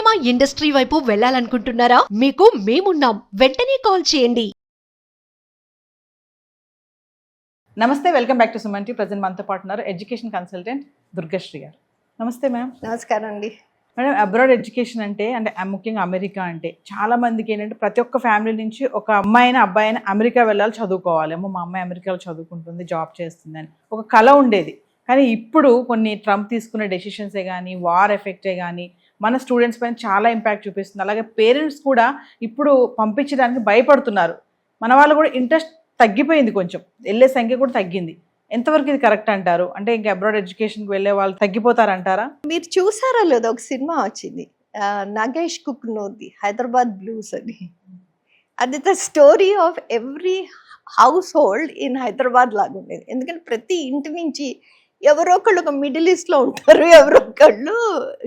Cinema industry వైపు వెళ్ళాలనుకుంటున్నారా? మీకు మేమున్నాం. వెంటనే కాల్ చేయండి. నమస్తే, welcome back to Suman TV. Present మనతో పాటు ఉన్నారు ఎడ్యుకేషన్ కన్సల్టెంట్ దుర్గశ్రీ గారు. నమస్తే మ్యామ్. నమస్కారం అండి. మేడం, అబ్రాడ్ ఎడ్యుకేషన్ అంటే ముఖ్యంగా అమెరికా అంటే చాలా మందికి ఏంటంటే ప్రతి ఒక్క ఫ్యామిలీ నుంచి ఒక అమ్మాయినా అబ్బాయి అయినా అమెరికా వెళ్ళాలి, చదువుకోవాలి. ఏమో మా అమ్మాయి అమెరికాలో చదువుకుంటుంది, జాబ్ చేస్తుంది అని ఒక కళ ఉండేది. కానీ ఇప్పుడు కొన్ని ట్రంప్ తీసుకునే డెసిషన్సే కానీ, వార్ ఎఫెక్టే కానీ మన స్టూడెంట్స్ పైన చాలా ఇంపాక్ట్ చూపిస్తుంది. అలాగే పేరెంట్స్ కూడా ఇప్పుడు పంపించడానికి భయపడుతున్నారు. మన వాళ్ళు కూడా ఇంట్రెస్ట్ తగ్గిపోయింది, కొంచెం వెళ్ళే సంఖ్య కూడా తగ్గింది. ఎంతవరకు ఇది కరెక్ట్ అంటారు? అంటే ఇంకా అబ్రాడ్ ఎడ్యుకేషన్కి వెళ్ళే వాళ్ళు తగ్గిపోతారంటారా? మీరు చూసారా లేదో, ఒక సినిమా వచ్చింది నాగేష్ కుక్నోది, హైదరాబాద్ బ్లూస్ అని. అది the story of every house hold in Hyderabad లాగా ఉండేది. ఎందుకంటే ప్రతి ఇంటి నుంచి ఎవరో ఒకళ్ళు ఒక మిడిల్ ఈస్ట్లో ఉంటారు, ఎవరో ఒకళ్ళు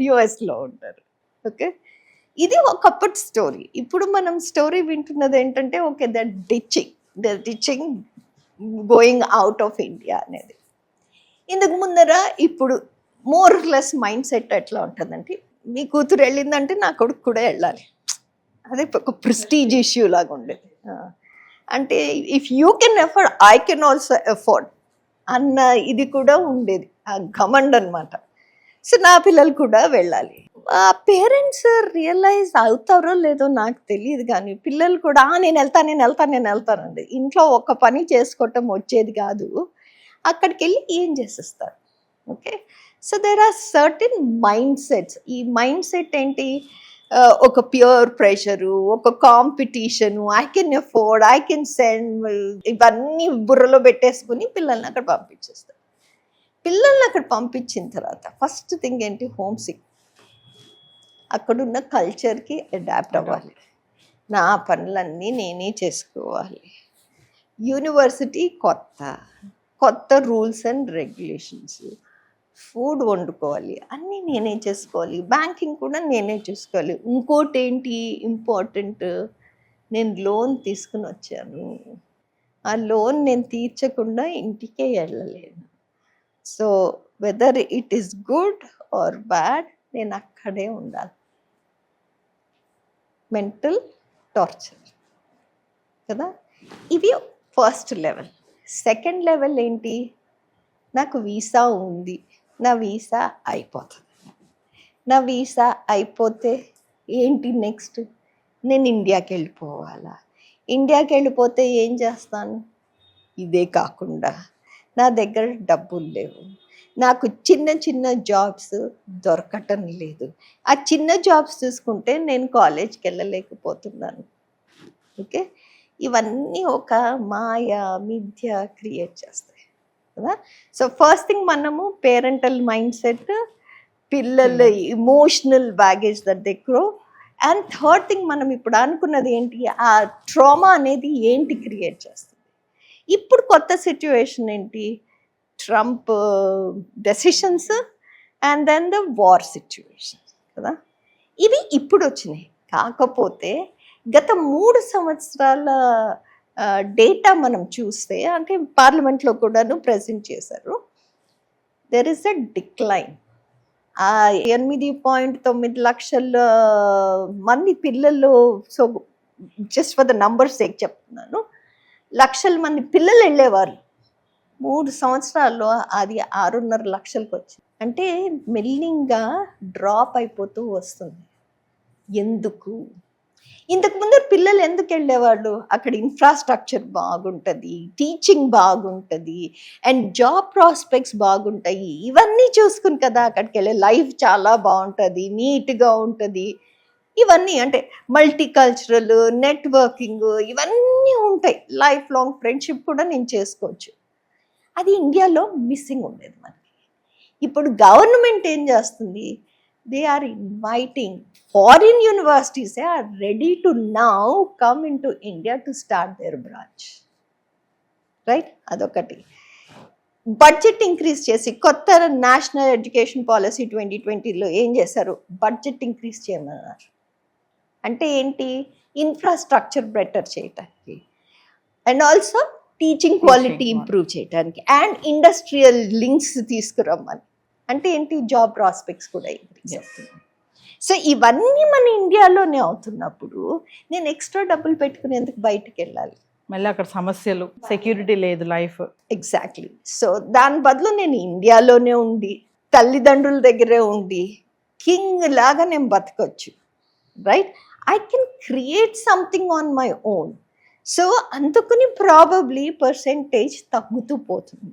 యుఎస్లో ఉంటారు. ఓకే, ఇది ఒకప్పటి స్టోరీ. ఇప్పుడు మనం స్టోరీ వింటున్నది ఏంటంటే, okay the teaching going out of India అనేది. ఇందుకు ముందర ఇప్పుడు మోర్ లెస్ మైండ్ సెట్ ఎట్లా ఉంటుందంటే, మీ కూతురు వెళ్ళిందంటే నా కొడుకు కూడా వెళ్ళాలి, అదే ఒక ప్రెస్టీజ్ ఇష్యూ లాగా ఉండేది. అంటే if you can afford, I can also afford అన్న ఇది కూడా ఉండేది, ఆ ఘమండ్ అనమాట. సో నా పిల్లలు కూడా వెళ్ళాలి. ఆ పేరెంట్స్ రియలైజ్ అవుతారో లేదో నాకు తెలియదు, కానీ పిల్లలు కూడా నేను వెళ్తానండి. ఇంట్లో ఒక పని చేసుకోవటం వచ్చేది కాదు, అక్కడికి వెళ్ళి ఏం చేసేస్తారు. Okay, so there are certain mindsets. ఈ మైండ్ సెట్ ఏంటి? ఒక ప్యూర్ ప్రెషరు, ఒక competition, I can afford, I can send, ఇవన్నీ బుర్రలో పెట్టేసుకుని పిల్లల్ని అక్కడ పంపించేస్తారు. పిల్లల్ని అక్కడ పంపించిన తర్వాత ఫస్ట్ థింగ్ ఏంటి? Homesick. అక్కడున్న కల్చర్కి అడాప్ట్ అవ్వాలి. నా పనులన్నీ నేనే చేసుకోవాలి. యూనివర్సిటీ కొత్త రూల్స్ అండ్ రెగ్యులేషన్స్, ఫుడ్ వండుకోవాలి, అన్నీ నేనే చేసుకోవాలి. బ్యాంకింగ్ కూడా నేనే చూసుకోవాలి. ఇంకోటి ఏంటి ఇంపార్టెంట్, నేను లోన్ తీసుకుని వచ్చాను, ఆ లోన్ నేను తీర్చకుండా ఇంటికే వెళ్ళలేను. So whether it is good or bad, నేను అక్కడే ఉండాలి. మెంటల్ టార్చర్ కదా. ఇవి ఫస్ట్ లెవెల్. సెకండ్ లెవెల్ ఏంటి? నాకు వీసా ఉంది, నా వీసా అయిపోతుంది. నా వీసా అయిపోతే ఏంటి నెక్స్ట్? నేను ఇండియాకి వెళ్ళిపోవాలా? ఇండియాకి వెళ్ళిపోతే ఏం చేస్తాను? ఇదే కాకుండా నా దగ్గర డబ్బులు లేవు, నాకు చిన్న జాబ్స్ దొరకటం లేదు. ఆ చిన్న జాబ్స్ చూసుకుంటే నేను కాలేజ్కి వెళ్ళలేకపోతున్నాను. ఓకే, ఇవన్నీ ఒక మాయ మిథ్య క్రియేట్ చేస్తాయి కదా. సో ఫస్ట్ థింగ్ మనము పేరెంటల్ మైండ్ సెట్, పిల్లల emotional baggage that they grow. And third thing మనం ఇప్పుడు అనుకున్నది ఏంటి? ఆ ట్రామా అనేది ఏంటి క్రియేట్ చేస్తుంది. ఇప్పుడు కొత్త సిచ్యువేషన్ ఏంటి? Trump decisions and then the war situation కదా. ఇవి ఇప్పుడు వచ్చినాయి. కాకపోతే గత 3 సంవత్సరాల డేటా మనం చూస్తే, అంటే పార్లమెంట్లో కూడాను ప్రజెంట్ చేశారు, దెర్ ఇస్ అ డిక్లైన్. 8.9 లక్షల మంది పిల్లలు, so just for the numbers చెప్తున్నాను, లక్షల మంది పిల్లలు వెళ్ళేవారు. 3 సంవత్సరాల్లో అది 6.5 లక్షలకు వచ్చింది. అంటే మెల్లింగా డ్రాప్ అయిపోతూ వస్తుంది. ఎందుకు? ఇంతకు ముందు పిల్లలు ఎందుకు వెళ్ళేవాళ్ళు? అక్కడ ఇన్ఫ్రాస్ట్రక్చర్ బాగుంటుంది, టీచింగ్ బాగుంటుంది, అండ్ జాబ్ ప్రాస్పెక్ట్స్ బాగుంటాయి. ఇవన్నీ చూసుకుని కదా అక్కడికి వెళ్ళే. లైఫ్ చాలా బాగుంటుంది, నీట్గా ఉంటుంది. ఇవన్నీ అంటే మల్టీ కల్చరల్, నెట్వర్కింగ్, ఇవన్నీ ఉంటాయి. లైఫ్ లాంగ్ ఫ్రెండ్షిప్ కూడా నేను చేసుకోవచ్చు. అది ఇండియాలో మిస్సింగ్ ఉండేది మనకి. ఇప్పుడు గవర్నమెంట్ ఏం చేస్తుంది? They are inviting foreign universities are ready to now come in to India to start their branch. Right, అదొకటి. బడ్జెట్ ఇంక్రీజ్ చేసి, కొత్త నేషనల్ ఎడ్యుకేషన్ పాలసీ 2020లో ఏం చేశారు? బడ్జెట్ ఇంక్రీజ్ చేయమన్నారు. అంటే ఏంటి? ఇన్ఫ్రాస్ట్రక్చర్ బెటర్ చేయటానికి, and also teaching quality improve చేయడానికి, అండ్ ఇండస్ట్రియల్ లింక్స్ తీసుకురమ్మని. అంటే ఏంటి? జాబ్ ప్రాస్పెక్ట్స్ కూడా ఇంక్రీజ్ అవుతుంది. సో ఇవన్నీ మన ఇండియాలోనే అవుతున్నప్పుడు నేను ఎక్స్ట్రా డబ్బులు పెట్టుకునేందుకు బయటికి వెళ్ళాలి. మళ్ళీ అక్కడ సమస్యలు, సెక్యూరిటీ లేదు లైఫ్. ఎగ్జాక్ట్లీ. సో దాని బదులు నేను ఇండియాలోనే ఉండి తల్లిదండ్రుల దగ్గరే ఉండి కింగ్ లాగా నేను బతకొచ్చు, right? I can create something on my own. So అందుకని ప్రాబబ్లీ పర్సెంటేజ్ తగ్గుతూ పోతుంది,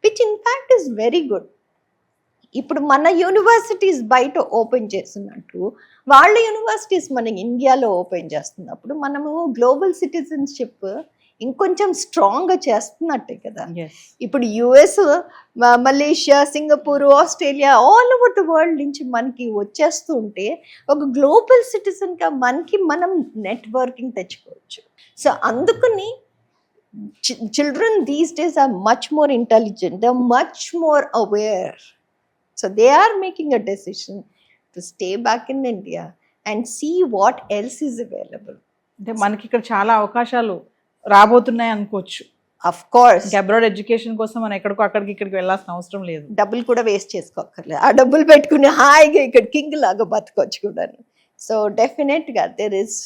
which in fact is very good. ఇప్పుడు మన యూనివర్సిటీస్ బయట ఓపెన్ చేస్తున్నట్టు వాళ్ళ యూనివర్సిటీస్ మన ఇండియాలో ఓపెన్ చేస్తున్నప్పుడు మనము గ్లోబల్ సిటిజన్షిప్ ఇంకొంచెం స్ట్రాంగ్గా చేస్తున్నట్టే కదా. ఇప్పుడు US, Malaysia, Singapore, Australia, all over the world నుంచి మనకి వచ్చేస్తూ ఉంటే ఒక గ్లోబల్ సిటిజన్గా మనం నెట్వర్కింగ్ తెచ్చుకోవచ్చు. సో అందుకని children these days are much more intelligent, they are much more aware. So they are making a decision to stay back in India and see what else is available. అంటే మనకి ఇక్కడ చాలా అవకాశాలు రాబోతున్నాయి అనుకోవచ్చు. Of course. Abroad education కోసం మనం ఎక్కడికో అక్కడికి ఇక్కడికి వెళ్ళాల్సిన అవసరం లేదు. డబ్బులు కూడా వేస్ట్ చేసుకోక్కర్లేదు, ఆ డబ్బులు పెట్టుకుని హాయిగా ఇక్కడ కింగ్ లాగా బతకొచ్చు కూడా. సో డెఫినెట్గా there is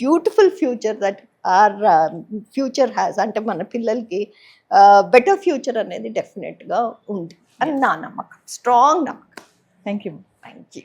beautiful future that our future has. అంటే మన పిల్లలకి బెటర్ ఫ్యూచర్ అనేది డెఫినెట్గా ఉంది అని నా నమ్మకం, స్ట్రాంగ్ నమ్మకం. Thank you. Thank you.